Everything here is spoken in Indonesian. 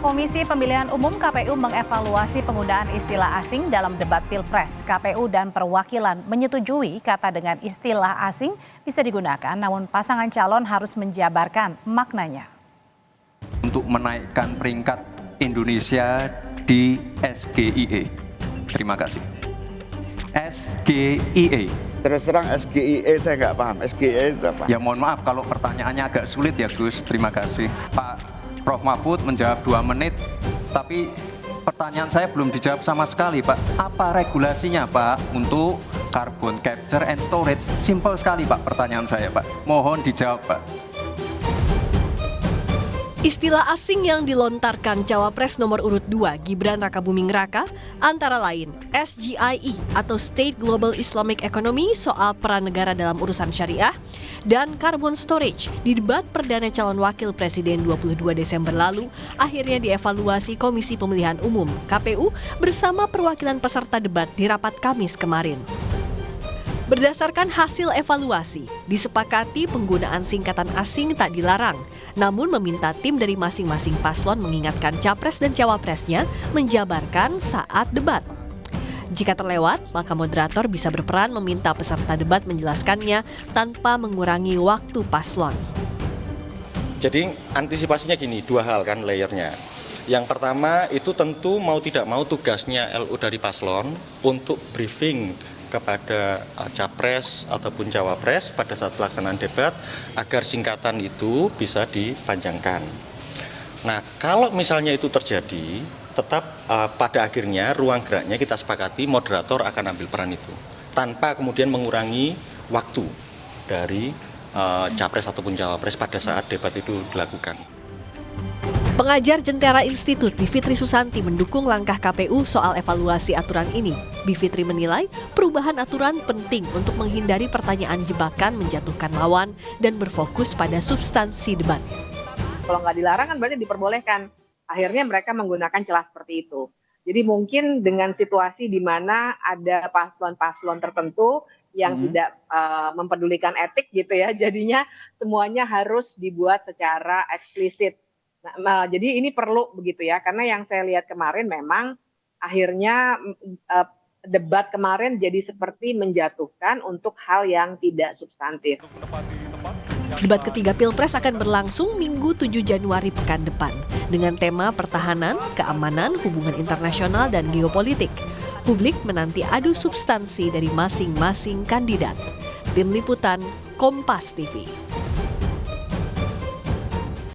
Komisi Pemilihan Umum KPU mengevaluasi penggunaan istilah asing dalam debat Pilpres. KPU dan perwakilan menyetujui kata dengan istilah asing bisa digunakan, namun pasangan calon harus menjabarkan maknanya. Untuk menaikkan peringkat Indonesia di SGIE. Terima kasih. SGIE. Terus terang SGIE saya nggak paham. SGIE itu apa? Ya mohon maaf kalau pertanyaannya agak sulit ya Gus. Terima kasih. Pak Prof Mahfud menjawab 2 menit, tapi pertanyaan saya belum dijawab sama sekali Pak. Apa regulasinya Pak untuk carbon capture and storage? Simpel sekali Pak pertanyaan saya Pak. Mohon dijawab Pak. Istilah asing yang dilontarkan Cawapres nomor urut 2 Gibran Rakabuming Raka antara lain SGIE atau State Global Islamic Economy soal peran negara dalam urusan syariah dan carbon storage di debat perdana calon wakil presiden 22 Desember lalu akhirnya dievaluasi Komisi Pemilihan Umum KPU bersama perwakilan peserta debat di rapat Kamis kemarin. Berdasarkan hasil evaluasi, disepakati penggunaan singkatan asing tak dilarang, namun meminta tim dari masing-masing paslon mengingatkan capres dan cawapresnya menjabarkan saat debat. Jika terlewat, maka moderator bisa berperan meminta peserta debat menjelaskannya tanpa mengurangi waktu paslon. Jadi antisipasinya gini, 2 hal kan layernya. Yang pertama itu tentu mau tidak mau tugasnya LU dari paslon untuk briefing kepada capres ataupun cawapres pada saat pelaksanaan debat agar singkatan itu bisa dipanjangkan. Nah, kalau misalnya itu terjadi, tetap pada akhirnya ruang geraknya kita sepakati moderator akan ambil peran itu tanpa kemudian mengurangi waktu dari capres ataupun cawapres pada saat debat itu dilakukan. Pengajar Jentera Institut Bivitri Susanti mendukung langkah KPU soal evaluasi aturan ini. Bivitri menilai perubahan aturan penting untuk menghindari pertanyaan jebakan menjatuhkan lawan dan berfokus pada substansi debat. Kalau nggak dilarang kan berarti diperbolehkan. Akhirnya mereka menggunakan celah seperti itu. Jadi mungkin dengan situasi di mana ada paslon-paslon tertentu yang tidak mempedulikan etik gitu ya, jadinya semuanya harus dibuat secara eksplisit. Nah, jadi ini perlu begitu ya, karena yang saya lihat kemarin memang akhirnya debat kemarin jadi seperti menjatuhkan untuk hal yang tidak substantif. Debat ketiga Pilpres akan berlangsung Minggu 7 Januari pekan depan dengan tema pertahanan, keamanan, hubungan internasional, dan geopolitik. Publik menanti adu substansi dari masing-masing kandidat. Tim Liputan, Kompas TV.